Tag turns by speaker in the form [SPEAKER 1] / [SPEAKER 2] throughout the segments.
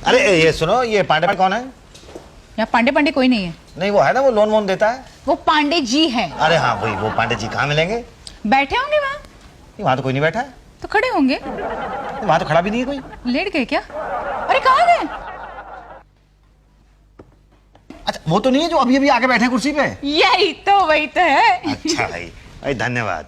[SPEAKER 1] अरे ये सुनो, ये पांडे कौन है?
[SPEAKER 2] यहाँ पांडे पांडे कोई नहीं है।
[SPEAKER 1] नहीं वो है ना, वो लोन वोन देता है।
[SPEAKER 2] वो पांडे जी है।
[SPEAKER 1] अरे हाँ वही, वो पांडे जी कहाँ मिलेंगे?
[SPEAKER 2] बैठे होंगे वहाँ।
[SPEAKER 1] वहाँ तो कोई नहीं बैठा है।
[SPEAKER 2] तो खड़े होंगे।
[SPEAKER 1] वहाँ तो खड़ा भी नहीं है कोई।
[SPEAKER 2] लेट गए क्या? अरे कहाँ गए?
[SPEAKER 1] अच्छा वो तो नहीं है जो अभी अभी आके बैठे हैं कुर्सी पे?
[SPEAKER 2] यही तो, वही तो है।
[SPEAKER 1] अच्छा भाई, भाई धन्यवाद।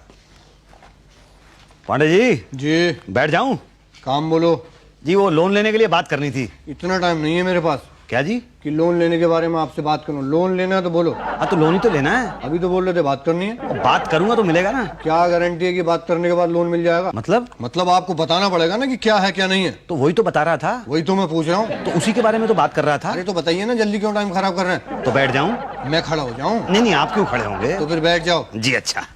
[SPEAKER 1] पांडे जी
[SPEAKER 3] जी
[SPEAKER 1] बैठ जाऊं?
[SPEAKER 3] काम बोलो।
[SPEAKER 1] जी वो लोन लेने के लिए बात करनी थी।
[SPEAKER 3] इतना टाइम नहीं है मेरे पास
[SPEAKER 1] क्या जी?
[SPEAKER 3] कि लोन लेने के बारे में आपसे बात करूं। लोन लेना है तो बोलो।
[SPEAKER 1] हाँ तो लोन ही तो लेना है।
[SPEAKER 3] अभी तो बोल रहे थे बात करनी है।
[SPEAKER 1] अब बात करूंगा तो मिलेगा ना।
[SPEAKER 3] क्या गारंटी है कि बात करने के बाद लोन मिल जाएगा?
[SPEAKER 1] मतलब
[SPEAKER 3] आपको बताना पड़ेगा ना कि क्या है क्या नहीं है।
[SPEAKER 1] तो वही तो बता रहा था।
[SPEAKER 3] वही तो मैं पूछ रहा हूँ।
[SPEAKER 1] तो उसी के बारे में तो बात कर रहा था।
[SPEAKER 3] अरे तो बताइए ना, जल्दी क्यों टाइम खराब कर रहे हैं?
[SPEAKER 1] तो बैठ जाऊं?
[SPEAKER 3] मैं खड़ा हो जाऊं?
[SPEAKER 1] नहीं नहीं, आप क्यों खड़े होंगे?
[SPEAKER 3] तो फिर बैठ जाओ।
[SPEAKER 1] जी अच्छा।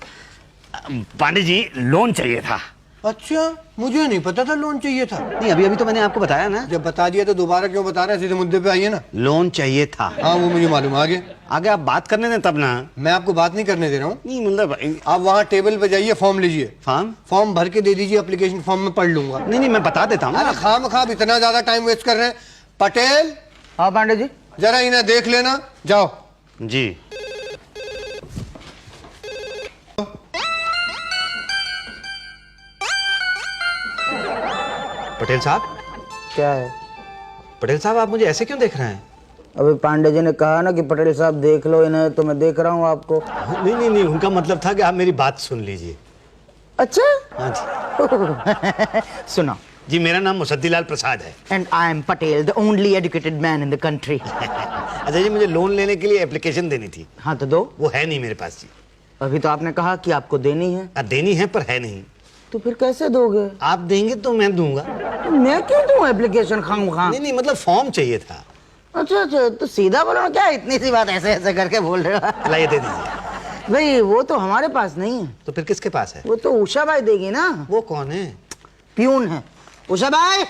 [SPEAKER 1] पांडे जी लोन चाहिए था।
[SPEAKER 3] अच्छा, मुझे नहीं पता था लोन चाहिए था।
[SPEAKER 1] नहीं अभी अभी तो मैंने आपको बताया ना।
[SPEAKER 3] जब बता दिया तो दोबारा क्यों बता रहे हैं? सीधे मुद्दे पे आइए ना।
[SPEAKER 1] लोन चाहिए था।
[SPEAKER 3] हाँ वो मुझे मालूम। आगे
[SPEAKER 1] आगे आप बात करने दें तब ना।
[SPEAKER 3] मैं आपको बात नहीं करने दे रहा हूँ।
[SPEAKER 1] नहीं मतलब
[SPEAKER 3] आप वहाँ टेबल पे जाइए, फॉर्म लीजिए।
[SPEAKER 1] फॉर्म
[SPEAKER 3] भर के दे दीजिए। एप्लीकेशन फॉर्म में पढ़ लूंगा।
[SPEAKER 1] नहीं नहीं मैं बता देता हूँ।
[SPEAKER 3] अरे खाम इतना ज्यादा टाइम वेस्ट कर रहे हैं। पटेल।
[SPEAKER 4] हाँ पांडे जी।
[SPEAKER 3] जरा इन्हें देख लेना। जाओ।
[SPEAKER 1] जी पटेल साहब।
[SPEAKER 4] क्या है?
[SPEAKER 1] पटेल साहब आप मुझे ऐसे क्यों देख रहे हैं?
[SPEAKER 4] अभी पांडे जी ने कहा ना कि पटेल साहब देख लो इन्हें, तो मैं देख रहा हूँ आपको।
[SPEAKER 1] नहीं नहीं नहीं, उनका मतलब था कि आप मेरी बात सुन लीजिए।
[SPEAKER 4] अच्छा।
[SPEAKER 1] हाँ जी।
[SPEAKER 4] सुनो
[SPEAKER 1] जी मेरा नाम मुसद्दीलाल प्रसाद है।
[SPEAKER 4] And I am Patel, the only educated man in the country.
[SPEAKER 1] अच्छा जी, मुझे लोन लेने के लिए एप्लीकेशन देनी थी।
[SPEAKER 4] हाँ तो दो।
[SPEAKER 1] वो है नहीं मेरे पास जी।
[SPEAKER 4] अभी तो आपने कहा कि आपको देनी है।
[SPEAKER 1] देनी है पर है नहीं।
[SPEAKER 4] तो फिर कैसे दोगे?
[SPEAKER 1] आप देंगे तो मैं दूंगा।
[SPEAKER 4] तो मैं क्यों दूं एप्लीकेशन खामखा?
[SPEAKER 1] नहीं नहीं मतलब फॉर्म चाहिए था।
[SPEAKER 4] अच्छा अच्छा, तो सीधा बोलो ना, क्या इतनी सी बात ऐसे ऐसे करके बोल रहे हो?
[SPEAKER 1] लाइए दे दीजिए।
[SPEAKER 4] भाई वो तो हमारे पास नहीं है।
[SPEAKER 1] तो फिर किसके पास है?
[SPEAKER 4] वो तो उषा भाई देगी ना।
[SPEAKER 1] वो कौन है?
[SPEAKER 4] प्यून है। उषा भाई।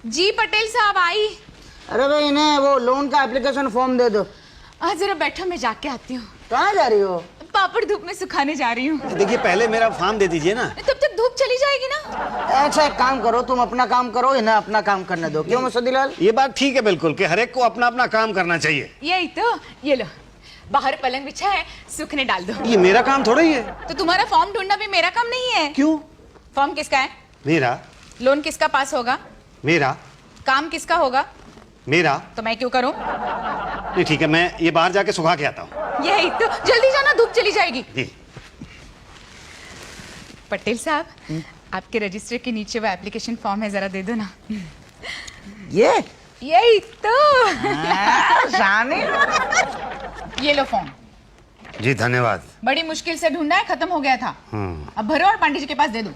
[SPEAKER 2] जी पटेल साहब आई।
[SPEAKER 4] अरे भाई इन्हें वो लोन का एप्लीकेशन फॉर्म दे दो।
[SPEAKER 2] जरा बैठो, मैं जाके आती हूँ।
[SPEAKER 4] कहाँ जा रही हो?
[SPEAKER 2] पापड़ धूप में सुखाने जा रही हूँ।
[SPEAKER 1] देखिए पहले मेरा फॉर्म दे दीजिए ना।
[SPEAKER 2] तब तक धूप चली जाएगी ना।
[SPEAKER 4] अच्छा एक काम करो, तुम अपना काम करो, इन्हें अपना काम करने दो। क्यों मुसद्दीलाल?
[SPEAKER 1] ये बात ठीक है बिल्कुल कि हर एक को अपना अपना काम करना चाहिए।
[SPEAKER 2] यही तो। ये लो, बाहर पलंग बिछा है, सूखने डाल दो।
[SPEAKER 1] ये मेरा काम थोड़ा ही है।
[SPEAKER 2] तो तुम्हारा फॉर्म ढूंढना भी मेरा काम नहीं है?
[SPEAKER 1] क्यों?
[SPEAKER 2] फॉर्म किसका है?
[SPEAKER 1] मेरा।
[SPEAKER 2] लोन किसका पास होगा?
[SPEAKER 1] मेरा।
[SPEAKER 2] काम किसका होगा?
[SPEAKER 1] मेरा।
[SPEAKER 2] तो मैं क्यों करूं?
[SPEAKER 1] नहीं ठीक है, मैं ये बाहर जाके सुखा के आता हूँ।
[SPEAKER 2] यही तो, जल्दी जाना, धूप चली जाएगी।
[SPEAKER 1] जी।
[SPEAKER 2] पटेल साहब, आपके रजिस्टर के नीचे वो एप्लीकेशन फॉर्म है, जरा दे दो ना।
[SPEAKER 4] ये
[SPEAKER 2] यही तो।
[SPEAKER 4] शानी।
[SPEAKER 2] ये लो फॉर्म।
[SPEAKER 1] जी धन्यवाद।
[SPEAKER 2] बड़ी मुश्किल से ढूंढा है, खत्म हो गया था। अब भरो और पांडे जी के पास दे दो।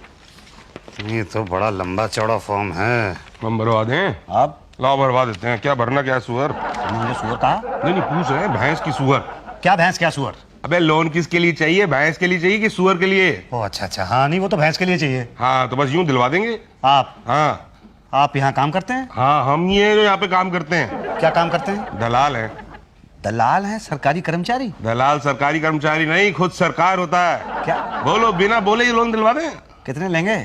[SPEAKER 1] ये तो बड़ा लंबा चौड़ा फॉर्म है।
[SPEAKER 5] हम भरवा दें?
[SPEAKER 1] आप?
[SPEAKER 5] लाओ भरवा देते हैं। क्या भरना? क्या सुअर?
[SPEAKER 1] मुझे सुअर कहा?
[SPEAKER 5] नहीं नहीं, पूछ रहे हैं भैंस की सुअर।
[SPEAKER 1] क्या भैंस क्या सुअर?
[SPEAKER 5] अबे लोन किसके लिए चाहिए? भैंस के लिए चाहिए कि सुअर के लिए?
[SPEAKER 1] ओह अच्छा अच्छा, हाँ नहीं वो तो भैंस के लिए चाहिए।
[SPEAKER 5] हाँ तो बस यूं दिलवा देंगे।
[SPEAKER 1] आप?
[SPEAKER 5] हाँ।
[SPEAKER 1] आप यहाँ काम करते हैं?
[SPEAKER 5] हाँ हम ये जो यहाँ पे काम करते हैं।
[SPEAKER 1] क्या काम करते हैं?
[SPEAKER 5] दलाल है।
[SPEAKER 1] दलाल है? सरकारी कर्मचारी?
[SPEAKER 5] दलाल सरकारी कर्मचारी नहीं, खुद सरकार होता है।
[SPEAKER 1] क्या?
[SPEAKER 5] बोलो, बिना बोले ही लोन दिलवा दें।
[SPEAKER 1] कितने लेंगे?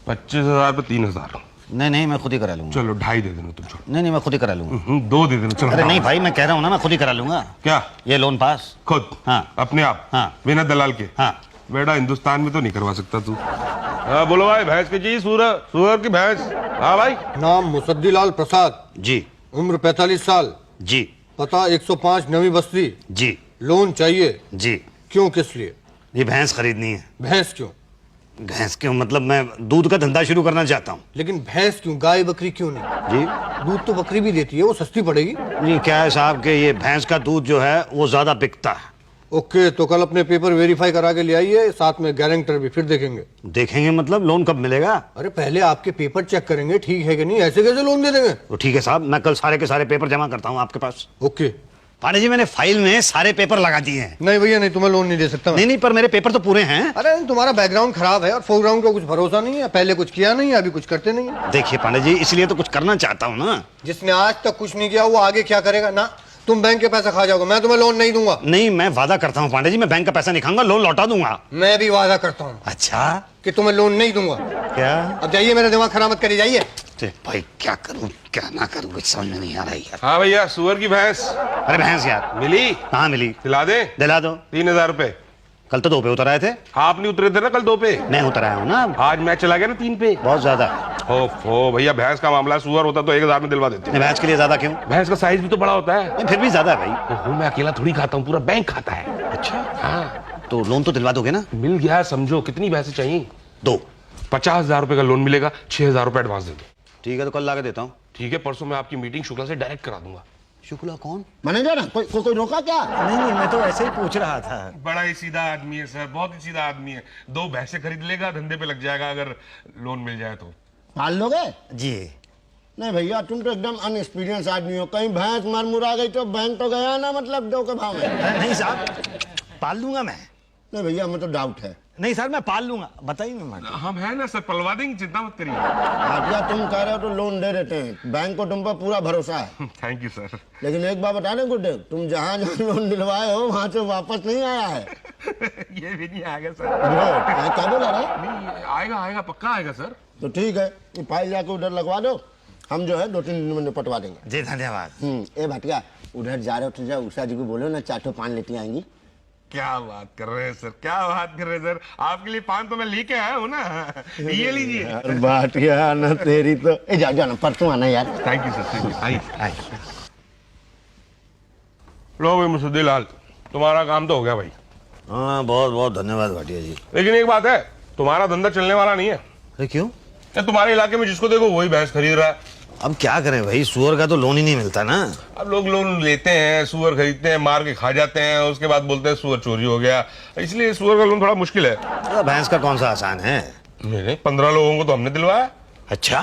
[SPEAKER 5] 25,000 पे 3,000।
[SPEAKER 1] नहीं नहीं मैं खुद ही करा लूंगा।
[SPEAKER 5] चलो 2.5 दे देना तुम। छोड़।
[SPEAKER 1] नहीं नहीं मैं खुद ही करा लूंगा।
[SPEAKER 5] 2 दे देना। चलो।
[SPEAKER 1] अरे नहीं भाई मैं कह रहा हूँ ना, मैं खुद ही करा लूंगा।
[SPEAKER 5] क्या?
[SPEAKER 1] ये लोन पास
[SPEAKER 5] खुद?
[SPEAKER 1] हाँ।
[SPEAKER 5] अपने आप?
[SPEAKER 1] हाँ।
[SPEAKER 5] बिना दलाल के?
[SPEAKER 1] हाँ।
[SPEAKER 5] बेटा हिंदुस्तान में तो नहीं करवा सकता तू। हाँ बोलो भाई, भैंस की चाहिए? सुअर की भैंस? हाँ भाई।
[SPEAKER 3] नाम मुसद्दीलाल प्रसाद।
[SPEAKER 1] जी।
[SPEAKER 3] उम्र 45 साल।
[SPEAKER 1] जी।
[SPEAKER 3] पता 105 नवी बस्ती।
[SPEAKER 1] जी।
[SPEAKER 3] लोन चाहिए?
[SPEAKER 1] जी।
[SPEAKER 3] क्यों, किस लिए?
[SPEAKER 1] ये भैंस खरीदनी है।
[SPEAKER 3] भैंस क्यों?
[SPEAKER 1] भैंस क्यों मतलब मैं दूध का धंधा शुरू करना चाहता हूँ।
[SPEAKER 3] लेकिन भैंस क्यों, गाय बकरी क्यों नहीं?
[SPEAKER 1] जी।
[SPEAKER 3] दूध तो बकरी भी देती है, वो सस्ती पड़ेगी।
[SPEAKER 1] नहीं क्या है साहब कि ये भैंस का दूध जो है वो ज्यादा बिकता है।
[SPEAKER 3] ओके, तो कल अपने पेपर वेरीफाई करा के ले आइए, साथ में गारंटर भी, फिर देखेंगे।
[SPEAKER 1] देखेंगे मतलब लोन कब मिलेगा?
[SPEAKER 3] अरे पहले आपके पेपर चेक करेंगे, ठीक है कि नहीं, ऐसे कैसे लोन दे देंगे?
[SPEAKER 1] तो ठीक है साहब, मैं कल सारे के सारे पेपर जमा करता हूँ आपके पास।
[SPEAKER 3] ओके।
[SPEAKER 1] पांडे जी मैंने फाइल में सारे पेपर लगा दिए हैं।
[SPEAKER 3] नहीं भैया नहीं, तुम्हें लोन नहीं दे सकता मैं।
[SPEAKER 1] नहीं नहीं पर मेरे पेपर तो पूरे हैं।
[SPEAKER 3] अरे तुम्हारा बैकग्राउंड खराब है और फोरग्राउंड का कुछ भरोसा नहीं है, पहले कुछ किया नहीं है, अभी कुछ करते नहीं है।
[SPEAKER 1] देखिए पांडे जी इसलिए तो कुछ करना चाहता हूँ ना।
[SPEAKER 3] जिसने आज तक कुछ नहीं किया वो आगे क्या करेगा ना? तुम बैंक के पैसा खा जाओगे, मैं तुम्हें लोन नहीं दूंगा।
[SPEAKER 1] नहीं मैं वादा करता हूँ पांडे जी, मैं बैंक का पैसा नहीं खाऊंगा, लोन लौटा दूंगा।
[SPEAKER 3] मैं भी वादा करता हूँ
[SPEAKER 1] अच्छा
[SPEAKER 3] कि तुम्हें लोन नहीं दूंगा।
[SPEAKER 1] क्या?
[SPEAKER 3] अब जाइए, मेरा दिमाग खराब मत करिए, जाइए।
[SPEAKER 1] ते भाई क्या करूं क्या ना करूं कुछ समझ में नहीं आ रहा है यार।
[SPEAKER 5] हाँ भैया, सुअर की भैंस
[SPEAKER 1] अरे भैंस यार
[SPEAKER 5] मिली?
[SPEAKER 1] कहाँ मिली?
[SPEAKER 5] दिला दे।
[SPEAKER 1] दिला दो।
[SPEAKER 5] 3000 रुपए।
[SPEAKER 1] कल तो 2 पे उतर आए थे।
[SPEAKER 5] आप नहीं उतरे थे ना कल 2 पे?
[SPEAKER 1] मैं उतर आया हूँ ना।
[SPEAKER 5] आज मैच चला गया ना 3 पे।
[SPEAKER 1] बहुत ज्यादा।
[SPEAKER 5] ओफो भैया, भैंस का मामला, सुअर होता तो 1000 में दिलवा देते।
[SPEAKER 1] भैंस के लिए ज्यादा क्यों?
[SPEAKER 5] भैंस का साइज भी तो बड़ा होता है।
[SPEAKER 1] फिर भी ज्यादा है भाई।
[SPEAKER 5] ओहो, मैं अकेला थोड़ी खाता हूँ, पूरा बैंक खाता है।
[SPEAKER 1] अच्छा
[SPEAKER 5] हाँ,
[SPEAKER 1] तो लोन तो दिलवा दोगे ना?
[SPEAKER 5] मिल गया समझो। कितनी भैंसें चाहिए?
[SPEAKER 1] 2।
[SPEAKER 5] 50,000 रुपए का लोन मिलेगा, 6,000 रुपए एडवांस दे दो।
[SPEAKER 1] ठीक है तो कल ला के देता हूँ।
[SPEAKER 5] ठीक है, परसों मैं आपकी मीटिंग शुक्ला से डायरेक्ट करा दूंगा।
[SPEAKER 1] शुक्ला कौन?
[SPEAKER 3] मैनेजर कोई रोका क्या?
[SPEAKER 1] नहीं मैं तो ऐसे ही पूछ रहा था।
[SPEAKER 5] बड़ा ही सीधा आदमी है सर, बहुत ही सीधा आदमी है। 2 भैंसे खरीद लेगा, धंधे पे लग जाएगा अगर लोन मिल जाए तो।
[SPEAKER 3] पाल लोगे?
[SPEAKER 1] जी
[SPEAKER 3] नहीं भैया, तुम तो एकदम अनएक्सपीरियंस आदमी हो। कहीं भैंस मर मुरा गई तो बैंक तो गया ना, मतलब 2 के भाव में।
[SPEAKER 1] नहीं साहब, पाल लूंगा मैं।
[SPEAKER 3] नहीं भैया, हमें तो डाउट है।
[SPEAKER 1] नहीं सर मैं पाल लूंगा, बताइए मैं।
[SPEAKER 5] हम है ना सर, पलवा देंगे, चिंता मत करिए।
[SPEAKER 3] भाटिया, तुम कह रहे हो तो लोन दे देते हैं। बैंक को तुम पर पूरा भरोसा है।
[SPEAKER 5] Thank you sir.
[SPEAKER 3] लेकिन एक बात बता दें गुड्डे, तुम जहाँ जहाँ लोन दिलवाए हो वहाँ से वापस नहीं आया है।
[SPEAKER 5] ये भी नहीं आएगा सर।
[SPEAKER 3] क्या बोला रहे?
[SPEAKER 5] नहीं आएगा, आएगा पक्का आएगा सर।
[SPEAKER 3] तो ठीक है, ये फाइल जाके उधर लगवा दो, हम जो है 2-3 दिन में निपटवा देंगे।
[SPEAKER 1] जी धन्यवाद।
[SPEAKER 3] ए भाटिया, उधर जा रहे हो तो जाओ, उषा जी को बोलो ना, 4 पान लेती आएंगी।
[SPEAKER 5] क्या बात कर रहे हैं सर, क्या बात कर रहे हैं सर। आपके लिए पान तो मैं लेके आया हूँ ना। ये लीजिए।
[SPEAKER 3] यार भाटिया ना तेरी तो। जाओ जाओ ना, परसों आना यार।
[SPEAKER 5] Thank you sir, thank you. आइए। लो भाई मुसद्दीलाल, तुम्हारा काम तो हो गया भाई।
[SPEAKER 1] हाँ बहुत बहुत धन्यवाद भाटिया जी।
[SPEAKER 5] लेकिन एक बात है, तुम्हारा धंधा चलने वाला नहीं है।
[SPEAKER 1] अरे क्यों?
[SPEAKER 5] क्या तुम्हारे इलाके में जिसको देखो वही भैंस खरीद रहा है।
[SPEAKER 1] अब क्या करें भाई, सुअर का तो लोन ही नहीं मिलता ना।
[SPEAKER 5] अब लोग लोन लेते हैं, सुअर खरीदते हैं, मार के खा जाते हैं, उसके बाद बोलते हैं सुअर चोरी हो गया। इसलिए सुअर का लोन थोड़ा मुश्किल है।
[SPEAKER 1] तो भैंस का कौन सा आसान है?
[SPEAKER 5] नहीं, 15 लोगों को तो हमने दिलवाया।
[SPEAKER 1] अच्छा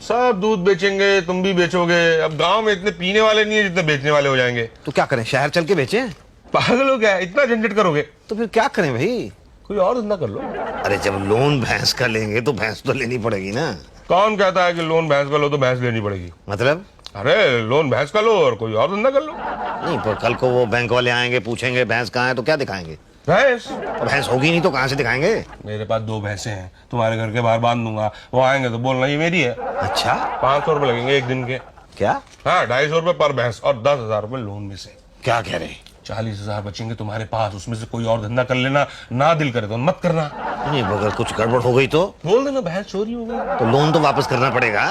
[SPEAKER 5] सब दूध बेचेंगे, तुम भी बेचोगे। अब गांव में इतने पीने वाले नहीं है जितने बेचने वाले हो जाएंगे।
[SPEAKER 1] तो क्या करें, शहर चल के बेचें?
[SPEAKER 5] पागल हो गया, इतना झंझट करोगे?
[SPEAKER 1] तो फिर क्या करें भाई?
[SPEAKER 5] कोई और धंधा कर लो।
[SPEAKER 1] अरे जब लोन भैंस का लेंगे तो भैंस तो लेनी पड़ेगी ना।
[SPEAKER 5] कौन कहता है कि लोन भैंस का लो तो भैंस लेनी पड़ेगी?
[SPEAKER 1] मतलब?
[SPEAKER 5] अरे लोन भैंस का लो और कोई और धंधा कर लो।
[SPEAKER 1] नहीं पर कल को वो बैंक वाले आएंगे, पूछेंगे भैंस कहाँ है, तो क्या दिखाएंगे?
[SPEAKER 5] भैंस?
[SPEAKER 1] तो भैंस होगी नहीं तो कहाँ से दिखाएंगे?
[SPEAKER 5] मेरे पास 2 भैंसे हैं, तुम्हारे घर के बाहर बांध दूंगा। वो आएंगे तो बोलना ये मेरी है।
[SPEAKER 1] अच्छा
[SPEAKER 5] 500 रुपए लगेंगे एक दिन के।
[SPEAKER 1] क्या?
[SPEAKER 5] हाँ, 250 रुपए पर भैंस और 10,000 रुपए लोन में से।
[SPEAKER 1] क्या कह रहे?
[SPEAKER 5] 40,000 बचेंगे तुम्हारे पास, उसमें से कोई और धंधा कर लेना। ना दिल करे तो मत करना।
[SPEAKER 1] नहीं अगर कुछ गड़बड़ हो गई तो?
[SPEAKER 5] बोल देना भैंस चोरी हो गई।
[SPEAKER 1] तो लोन तो वापस करना पड़ेगा।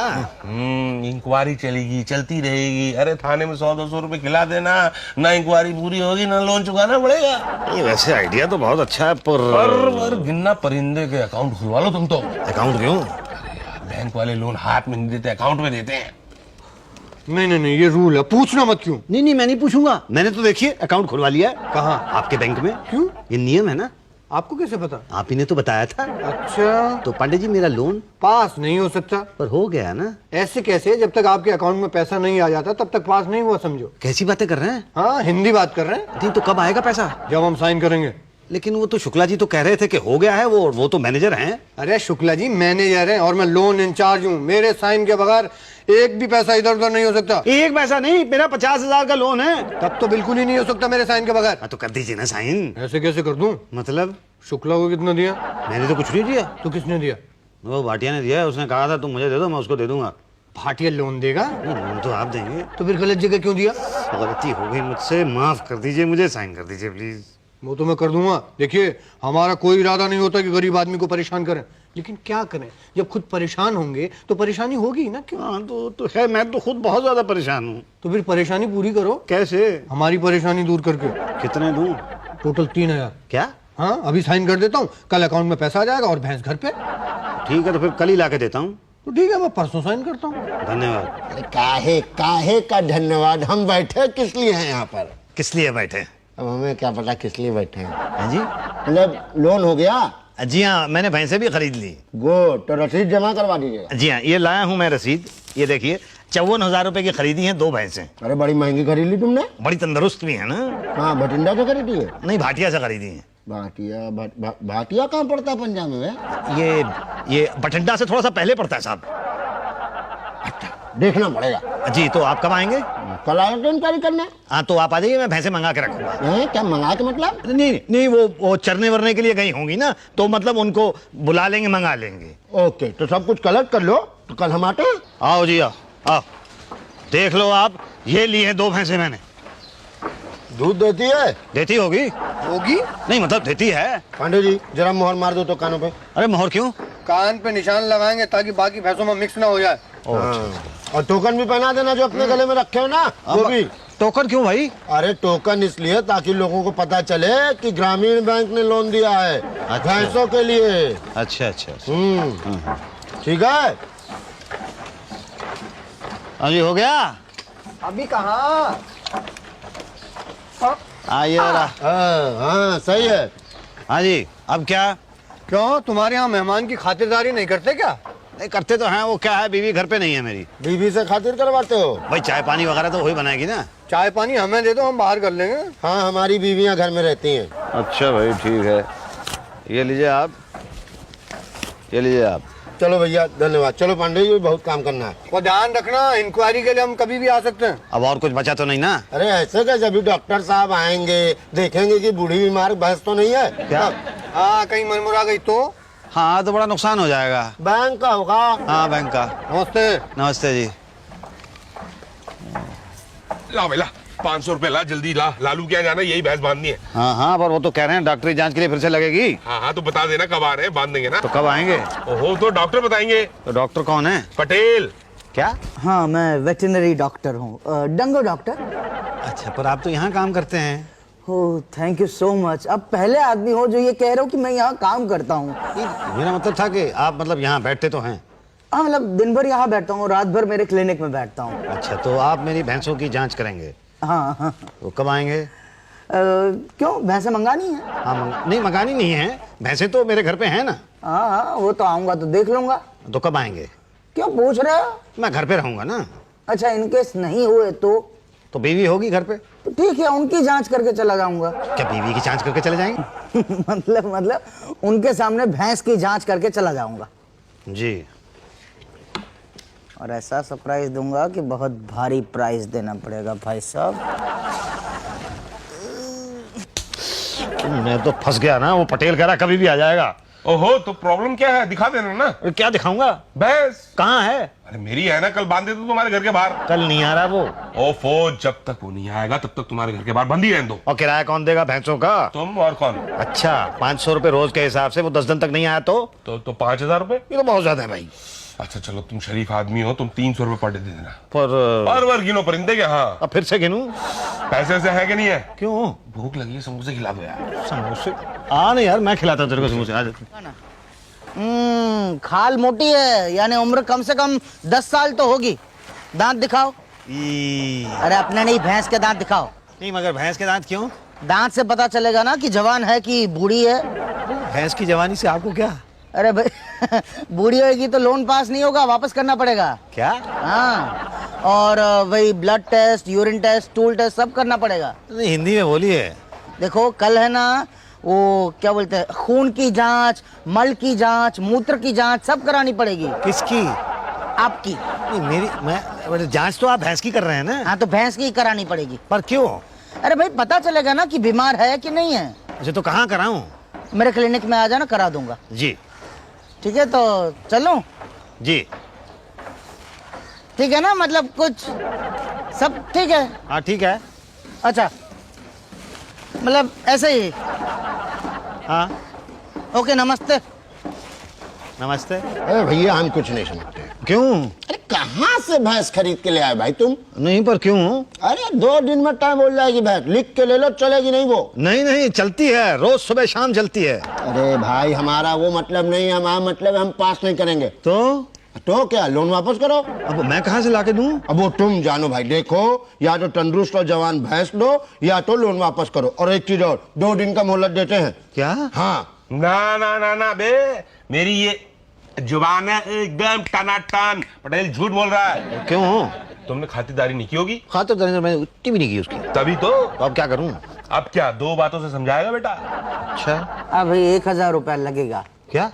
[SPEAKER 5] इंक्वायरी चलेगी, चलती रहेगी। अरे थाने में 100-200 रुपए खिला देना, ना इंक्वायरी पूरी होगी ना लोन चुकाना पड़ेगा।
[SPEAKER 1] ये वैसे आइडिया तो बहुत अच्छा है
[SPEAKER 5] पर गिन्ना परिंदे के अकाउंट खुलवा लो तुम तो।
[SPEAKER 1] अकाउंट क्यों?
[SPEAKER 5] बैंक वाले लोन हाथ में नहीं देते, अकाउंट में देते हैं।
[SPEAKER 3] नहीं, ये रूल है, पूछना मत। क्यों?
[SPEAKER 1] नहीं मैं नहीं पूछूंगा। मैंने तो देखिए अकाउंट खुलवा लिया है।
[SPEAKER 3] कहाँ?
[SPEAKER 1] आपके बैंक में।
[SPEAKER 3] क्यों?
[SPEAKER 1] ये नियम है ना।
[SPEAKER 3] आपको कैसे पता?
[SPEAKER 1] आप ही ने तो बताया था।
[SPEAKER 3] अच्छा,
[SPEAKER 1] तो पांडे जी मेरा लोन
[SPEAKER 3] पास नहीं हो सकता।
[SPEAKER 1] पर हो गया ना।
[SPEAKER 3] ऐसे कैसे? जब तक आपके अकाउंट में पैसा नहीं आ जाता तब तक पास नहीं हुआ समझो।
[SPEAKER 1] कैसी बातें कर रहे हैं?
[SPEAKER 3] हाँ, हिंदी बात कर रहे हैं।
[SPEAKER 1] नहीं तो कब आएगा पैसा?
[SPEAKER 3] जब हम साइन करेंगे।
[SPEAKER 1] लेकिन वो तो शुक्ला जी तो कह रहे थे कि हो गया है। वो तो मैनेजर हैं।
[SPEAKER 3] अरे शुक्ला जी मैनेजर हैं और मैं लोन इंचार्ज हूँ। मेरे साइन के बगैर एक भी पैसा इधर उधर नहीं हो सकता।
[SPEAKER 1] एक पैसा नहीं, मेरा 50,000 का लोन है।
[SPEAKER 3] तब तो बिल्कुल ही नहीं हो सकता मेरे साइन के बगैर।
[SPEAKER 1] हाँ तो कर दीजिए ना साइन।
[SPEAKER 3] ऐसे कैसे कर दूं?
[SPEAKER 1] मतलब?
[SPEAKER 3] शुक्ला को कितना दिया?
[SPEAKER 1] मैंने तो कुछ नहीं दिया।
[SPEAKER 3] तो किसने दिया?
[SPEAKER 1] वो भाटिया ने दिया है। उसने कहा था तुम मुझे दे दो, मैं उसको दे दूंगा।
[SPEAKER 3] भाटिया लोन देगा?
[SPEAKER 1] नहीं लोन तो आप देंगे।
[SPEAKER 3] तो फिर गलत जगह क्यों दिया?
[SPEAKER 1] गलती हो गई मुझसे, माफ कर दीजिए, मुझे साइन कर दीजिए प्लीज।
[SPEAKER 3] वो तो मैं कर दूंगा। देखिए, हमारा कोई इरादा नहीं होता कि गरीब आदमी को परेशान करें, लेकिन क्या करें, जब खुद परेशान होंगे तो परेशानी होगी ना। क्यों?
[SPEAKER 1] हाँ तो है, मैं तो खुद बहुत ज्यादा परेशान हूँ।
[SPEAKER 3] तो फिर परेशानी पूरी करो।
[SPEAKER 1] कैसे?
[SPEAKER 3] हमारी परेशानी दूर करके।
[SPEAKER 1] कितने दूं?
[SPEAKER 3] टोटल 3,000।
[SPEAKER 1] क्या?
[SPEAKER 3] हाँ, अभी साइन कर देता हूँ, कल अकाउंट में पैसा आ जाएगा और भैंस घर पे।
[SPEAKER 1] ठीक है तो फिर कल ही ला के देता हूँ।
[SPEAKER 3] तो ठीक है, मैं परसों साइन करता हूँ।
[SPEAKER 1] धन्यवाद।
[SPEAKER 3] अरे काहे का धन्यवाद, हम बैठे किस लिए हैं यहाँ पर?
[SPEAKER 1] किस लिए बैठे?
[SPEAKER 3] अब हमें क्या पता किस लिए बैठे हैं।
[SPEAKER 1] हाँ जी?
[SPEAKER 3] मतलब लोन हो गया?
[SPEAKER 1] जी हाँ, मैंने भैंसे भी खरीद ली।
[SPEAKER 3] गुड, तो रसीद जमा करवा दीजिएगा।
[SPEAKER 1] जी हाँ, ये लाया हूँ मैं रसीद। ये देखिए 54,000 रुपए की खरीदी है 2 भैंसें।
[SPEAKER 3] अरे बड़ी महंगी खरीद ली तुमने।
[SPEAKER 1] बड़ी तंदुरुस्त भी है ना।
[SPEAKER 3] हाँ, भटिंडा से खरीदी है?
[SPEAKER 1] नहीं भाटिया से खरीदी है।
[SPEAKER 3] भाटिया कहाँ पड़ता है पंजाब में?
[SPEAKER 1] ये बठिंडा से थोड़ा सा पहले पड़ता है साहब।
[SPEAKER 6] देखना पड़ेगा।
[SPEAKER 1] जी, तो आप कब आएंगे?
[SPEAKER 6] कल आए तो इंक्वायरी करने।
[SPEAKER 1] हाँ, तो आप आ जाइए, मैं भैंसे मंगा के रखूंगा।
[SPEAKER 6] क्या मंगा के मतलब?
[SPEAKER 1] नहीं नहीं, वो चरने वरने के लिए गई होंगी ना, तो मतलब उनको बुला लेंगे, मंगा लेंगे।
[SPEAKER 6] ओके, तो सब कुछ कलेक्ट कर लो, तो कल हम आते हैं।
[SPEAKER 1] आओ जी, आओ आओ, देख लो आप, ये ली है 2 भैंसे मैंने।
[SPEAKER 6] दूध देती है?
[SPEAKER 1] देती होगी।
[SPEAKER 3] होगी?
[SPEAKER 1] नहीं मतलब देती है।
[SPEAKER 6] पांडे जी जरा मोहर मार दो तो कानों पे।
[SPEAKER 1] अरे मोहर क्यों?
[SPEAKER 3] कान पे निशान लगाएंगे ताकि बाकी भैंसों में मिक्स ना हो जाए।
[SPEAKER 6] और टोकन भी पहना देना जो अपने गले में रखे हो ना, वो भी।
[SPEAKER 1] टोकन क्यों भाई?
[SPEAKER 6] अरे टोकन इसलिए ताकि लोगों को पता चले कि ग्रामीण बैंक ने लोन दिया है भैंसों के लिए।
[SPEAKER 1] अच्छा अच्छा।
[SPEAKER 6] ठीक है।
[SPEAKER 1] हाँ जी, हो गया।
[SPEAKER 3] अभी कहाँ?
[SPEAKER 1] आइए जरा।
[SPEAKER 6] हाँ सही है।
[SPEAKER 1] हाँ जी, अब क्या?
[SPEAKER 3] क्यों, तुम्हारे यहाँ मेहमान की खातिरदारी नहीं करते क्या?
[SPEAKER 1] नहीं करते तो हैं, वो क्या है, बीवी घर पे नहीं है मेरी।
[SPEAKER 6] बीवी से खातिर करवाते हो?
[SPEAKER 1] भाई चाय पानी वगैरह तो वही बनाएगी ना।
[SPEAKER 3] चाय पानी हमें दे दो, हम बाहर कर लेंगे।
[SPEAKER 6] हाँ, हमारी बीवियां घर में रहती हैं।
[SPEAKER 1] अच्छा भाई, ठीक है, ये लीजिए आप, ये लीजिए आप।
[SPEAKER 6] चलो भैया, धन्यवाद। चलो पांडे जी, बहुत काम करना है।
[SPEAKER 3] और ध्यान रखना, इंक्वायरी के लिए हम कभी भी आ सकते हैं।
[SPEAKER 1] अब और कुछ बचा तो नहीं ना?
[SPEAKER 6] अरे ऐसे कैसे, अभी डॉक्टर साहब आएंगे, देखेंगे कि बूढ़ी बीमार भैंस तो नहीं है।
[SPEAKER 1] क्या?
[SPEAKER 3] हाँ, कहीं मनमुरा गई तो?
[SPEAKER 1] हाँ, तो बड़ा नुकसान हो जाएगा।
[SPEAKER 6] बैंक का होगा।
[SPEAKER 1] हाँ, बैंक का।
[SPEAKER 3] नमस्ते।
[SPEAKER 1] नमस्ते जी।
[SPEAKER 5] ला बेला 500 रुपए ला, जल्दी ला। लालू क्या जाना, यही भैंस बांधनी है।
[SPEAKER 1] हाँ हाँ, पर वो तो कह रहे हैं डॉक्टरी जांच के लिए फिर से लगेगी।
[SPEAKER 5] हाँ हाँ, तो बता देना कब आ रहे हैं, बांध देंगे ना।
[SPEAKER 1] तो कब आएंगे?
[SPEAKER 5] ओहो, तो डॉक्टर बताएंगे।
[SPEAKER 1] तो डॉक्टर कौन है?
[SPEAKER 5] पटेल।
[SPEAKER 1] क्या?
[SPEAKER 4] हाँ, मैं वेटरनरी डॉक्टर हूँ, डंगो डॉक्टर।
[SPEAKER 1] अच्छा, पर आप तो यहाँ काम करते हैं।
[SPEAKER 4] ओह, थैंक यू सो मच। अब पहले आदमी हो जो ये कह रहे हो कि मैं यहाँ काम करता हूँ।
[SPEAKER 1] मेरा मतलब था कि आप मतलब यहाँ बैठते तो हैं।
[SPEAKER 4] हाँ, मतलब दिन भर यहाँ बैठता हूँ, रात भर मेरे क्लिनिक में बैठता हूँ।
[SPEAKER 1] अच्छा, तो आप मेरी भैंसों की जांच करेंगे?
[SPEAKER 4] हाँ हाँ।
[SPEAKER 1] तो कब आएंगे?
[SPEAKER 4] क्यों, भैंसे मंगानी है?
[SPEAKER 1] हाँ, नहीं मंगानी नहीं है, भैंसे तो मेरे घर पे हैं ना।
[SPEAKER 4] हाँ हाँ, वो तो आऊँगा तो देख लूँगा।
[SPEAKER 1] तो कब आएंगे?
[SPEAKER 4] क्यों पूछ रहे हो?
[SPEAKER 1] मैं घर पे रहूंगा ना।
[SPEAKER 4] अच्छा, इनकेस नहीं हुए
[SPEAKER 1] तो बीवी होगी घर पे?
[SPEAKER 4] तो ठीक है, उनकी जांच करके चला जाऊंगा।
[SPEAKER 1] क्या बीवी की जांच करके चले जाएंगे?
[SPEAKER 4] मतलब उनके सामने भैंस की जांच करके चला जाऊंगा
[SPEAKER 1] जी।
[SPEAKER 4] और ऐसा सरप्राइज दूंगा कि बहुत भारी प्राइस देना पड़ेगा भाई साहब।
[SPEAKER 1] मैं तो फंस गया ना, वो पटेल कह रहा कभी भी आ जाएगा।
[SPEAKER 5] ओहो, तो प्रॉब्लम क्या है, दिखा देना ना।
[SPEAKER 1] क्या दिखाऊंगा?
[SPEAKER 5] भैंस
[SPEAKER 1] कहाँ है?
[SPEAKER 5] अरे मेरी है ना, कल बांध दे तो तुम्हारे घर के बाहर।
[SPEAKER 1] कल नहीं आ रहा वो।
[SPEAKER 5] ओफो, जब तक वो नहीं आएगा तब तक तुम्हारे घर के बाहर बंद ही रहने दो।
[SPEAKER 1] और किराया कौन देगा भैंसों का?
[SPEAKER 5] तुम और कौन?
[SPEAKER 1] अच्छा, 500 रुपए रोज के हिसाब से, वो 10 दिन तक नहीं आया तो
[SPEAKER 5] 5000 रुपए।
[SPEAKER 1] ये तो बहुत ज्यादा है भाई।
[SPEAKER 5] अच्छा चलो, तुम शरीफ आदमी हो, तुम 300 रुपए पर डे दे देना।
[SPEAKER 1] पर
[SPEAKER 5] और गिनो परिंदे के। हाँ,
[SPEAKER 1] अब फिर से गिनूं?
[SPEAKER 5] पैसे से है कि नहीं है?
[SPEAKER 1] क्यों?
[SPEAKER 5] भूख लगी है, समोसे खिला दो यार।
[SPEAKER 1] समोसे? आ नहीं यार, मैं खिलाता हूँ तेरे को समोसे। आ जा।
[SPEAKER 4] खाल मोटी है, यानी उम्र कम से कम 10 साल तो होगी। दांत दिखाओ। अरे अपने नहीं, भैंस के दांत दिखाओ।
[SPEAKER 1] नहीं, मगर भैंस के दांत क्यों?
[SPEAKER 4] दांत से पता चलेगा ना कि जवान है कि बूढ़ी है।
[SPEAKER 1] भैंस की जवानी से आपको क्या?
[SPEAKER 4] अरे भाई बूढ़ी होगी तो लोन पास नहीं होगा, वापस करना पड़ेगा।
[SPEAKER 1] क्या?
[SPEAKER 4] हाँ, और वही blood test, urine test, stool test सब करना पड़ेगा।
[SPEAKER 1] नहीं, हिंदी में बोलिए।
[SPEAKER 4] देखो, कल है ना वो क्या बोलते हैं, खून की जांच, मल की जांच, मूत्र की जांच सब करानी पड़ेगी।
[SPEAKER 1] किसकी?
[SPEAKER 4] आपकी।
[SPEAKER 1] नहीं मेरी जांच तो आप भैंस की कर रहे हैं ना?
[SPEAKER 4] हाँ, तो भैंस की करानी पड़ेगी।
[SPEAKER 1] पर क्यों?
[SPEAKER 4] अरे भाई, पता चलेगा ना कि बीमार है कि नहीं है।
[SPEAKER 1] अच्छा, तो कहाँ कराऊं?
[SPEAKER 4] मेरे क्लिनिक में आ जाना, करा दूंगा।
[SPEAKER 1] जी।
[SPEAKER 4] ठीक है, तो चलूं?
[SPEAKER 1] जी।
[SPEAKER 4] ठीक है ना, मतलब कुछ सब ठीक है?
[SPEAKER 1] हाँ ठीक है।
[SPEAKER 4] अच्छा, मतलब ऐसे ही।
[SPEAKER 1] हाँ,
[SPEAKER 6] ओके, नमस्ते।
[SPEAKER 1] नमस्ते।
[SPEAKER 6] अरे भैया, हम कुछ नहीं समझते।
[SPEAKER 1] क्यों?
[SPEAKER 6] अरे कहाँ से भैंस खरीद के ले आए भाई तुम?
[SPEAKER 1] नहीं, पर क्यों?
[SPEAKER 6] अरे 2 दिन में टाइम बोल जाएगी भैंस, लिख के ले लो, चलेगी नहीं वो?
[SPEAKER 1] नहीं नहीं, चलती है, रोज सुबह शाम चलती है।
[SPEAKER 6] अरे भाई, हमारा वो मतलब नहीं है, हमारा मतलब हम पास नहीं करेंगे। तो क्या, लोन वापस करो।
[SPEAKER 1] अब मैं कहाँ से लाके दूं?
[SPEAKER 6] अब वो तुम जानो भाई। देखो, या तो तंदुरुस्त और जवान भैंस दो, या तो लोन वापस करो। और एक चीज और, 2 दिन का मोहलत देते हैं।
[SPEAKER 1] क्या?
[SPEAKER 6] हाँ।
[SPEAKER 5] ना ना ना ना बे, मेरी ये जुबान है एकदम टनाटन। पटेल झूठ बोल रहा है।
[SPEAKER 1] क्यों?
[SPEAKER 5] तुमने खातिरदारी नहीं की होगी।
[SPEAKER 1] खातिरदारी मैंने उतनी भी नहीं की उसकी।
[SPEAKER 5] तभी तो
[SPEAKER 1] अब क्या करूं?
[SPEAKER 5] अब क्या 2 बातों से समझाएगा बेटा?
[SPEAKER 1] अच्छा।
[SPEAKER 4] अब भाई 1000 रुपया लगेगा।
[SPEAKER 1] क्या?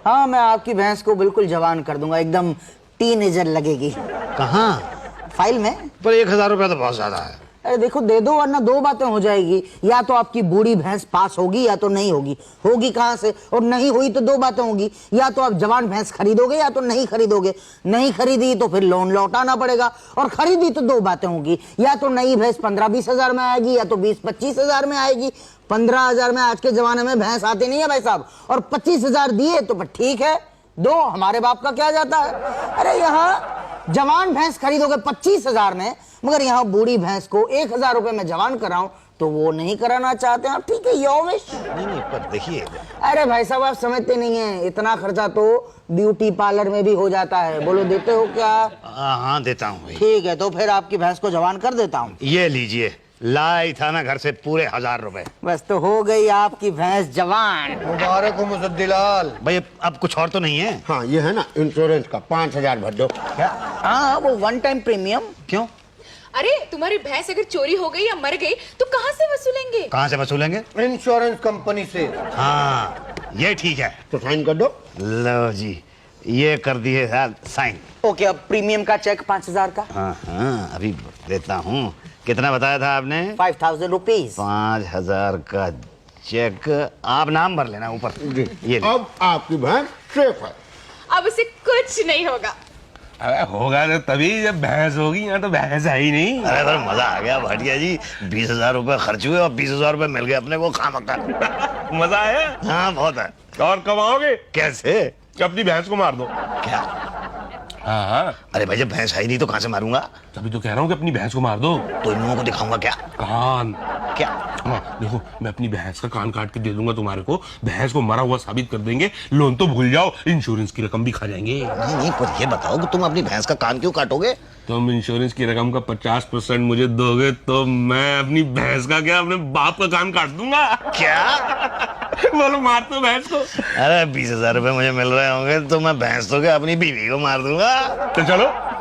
[SPEAKER 4] हाँ, मैं आपकी भैंस को बिल्कुल जवान कर दूंगा, एकदम टीनेजर लगेगी।
[SPEAKER 1] कहाँ?
[SPEAKER 4] फाइल में।
[SPEAKER 1] पर 1,000 रुपया तो बहुत ज्यादा है।
[SPEAKER 4] अरे देखो दे दो, वरना दो बातें हो जाएगी, या तो आपकी बूढ़ी भैंस पास होगी या तो नहीं होगी। होगी कहाँ से, और नहीं हुई तो दो बातें होगी, या तो आप जवान भैंस खरीदोगे या तो नहीं खरीदोगे। नहीं खरीदी तो फिर लोन लौटाना पड़ेगा, और खरीदी तो दो बातें होंगी, या तो नई भैंस 15-20 हजार में आएगी या तो 20-25 हजार में आएगी। 15 हजार में आज के जमाने में भैंस आती नहीं है भाई साहब, और 25 हजार दिए तो फिर ठीक है, दो, हमारे बाप का क्या जाता है। अरे यहाँ जवान भैंस खरीदोगे 25 हजार में, मगर यहाँ बूढ़ी भैंस को 1,000 रुपए में जवान कराऊं तो वो नहीं कराना चाहते हैं। ठीक है, योर विश।
[SPEAKER 1] नहीं, पर देखिए।
[SPEAKER 4] अरे भाई साहब आप समझते नहीं है, इतना खर्चा तो ब्यूटी पार्लर में भी हो जाता है। बोलो देते हो क्या?
[SPEAKER 1] हाँ देता हूँ भाई।
[SPEAKER 4] ठीक है, तो फिर आपकी भैंस को जवान कर देता हूँ।
[SPEAKER 1] ये लीजिए, लाई था ना घर से पूरे 1,000 रुपए।
[SPEAKER 4] बस तो हो गई आपकी भैंस जवान।
[SPEAKER 3] मुबारक हो मुजद्दिलाल।
[SPEAKER 1] भाई अब कुछ और तो नहीं है?
[SPEAKER 6] हाँ ये है ना इंश्योरेंस का 5,000 भर दो।
[SPEAKER 4] हाँ वो 1 टाइम प्रीमियम।
[SPEAKER 1] क्यों?
[SPEAKER 2] अरे तुम्हारी भैंस अगर चोरी हो गई या मर गई तो कहाँ से वसूलेंगे?
[SPEAKER 1] कहाँ से वसूलेंगे?
[SPEAKER 3] इंश्योरेंस कंपनी से।
[SPEAKER 1] हाँ ये ठीक है।
[SPEAKER 6] तो साइन कर दो।
[SPEAKER 1] लो जी, ये कर दिए साइन।
[SPEAKER 4] ओके, अब प्रीमियम का चेक 5,000 का।
[SPEAKER 1] हाँ अभी देता हूँ। कितना बताया था आपने?
[SPEAKER 4] 5,000 रुपीज।
[SPEAKER 1] 5,000 का चेक। आप नाम भर लेना ऊपर। ये ले।
[SPEAKER 6] अब आपकी भैंस सेफ है।
[SPEAKER 2] अब उसे कुछ नहीं होगा।
[SPEAKER 5] अरे होगा तो तभी जब भैंस होगी, यहाँ तो भैंस है ही नहीं।
[SPEAKER 1] अरे पर मजा आ गया भाटिया जी। 20,000 रुपए खर्च हुए और 20,000 रुपए मिल गए अपने को खामखा।
[SPEAKER 5] मजा आया।
[SPEAKER 1] हाँ बहुत है।
[SPEAKER 5] और कमाओगे?
[SPEAKER 1] कैसे?
[SPEAKER 5] अपनी भैंस को मार दो।
[SPEAKER 1] क्या?
[SPEAKER 5] हाँ हाँ,
[SPEAKER 1] अरे भाई जब भैंस है ही नहीं तो कहाँ से मारूंगा?
[SPEAKER 5] तभी तो कह रहा हूँ कि अपनी भैंस को मार दो।
[SPEAKER 1] तो इन लोगों को दिखाऊंगा क्या?
[SPEAKER 5] कान।
[SPEAKER 1] क्या?
[SPEAKER 5] हाँ देखो, मैं अपनी भैंस का कान काट के दे दूंगा तुम्हारे को, भैंस को मरा हुआ साबित कर देंगे, लोन तो भूल जाओ, इंश्योरेंस की रकम भी खा जाएंगे।
[SPEAKER 1] नहीं नहीं, पर ये बताओ कि तुम अपनी भैंस का कान क्यों काटोगे?
[SPEAKER 5] तुम इंश्योरेंस की रकम का 50% मुझे दोगे तो मैं अपनी भैंस का क्या, अपने बाप का कान काट दूंगा।
[SPEAKER 1] क्या?
[SPEAKER 5] बोलो मार दो भैंस को।
[SPEAKER 1] अरे 20,000 रुपए मुझे मिल रहे होंगे तो मैं भैंस तो क्या अपनी बीवी को मार दूंगा।
[SPEAKER 5] तो चलो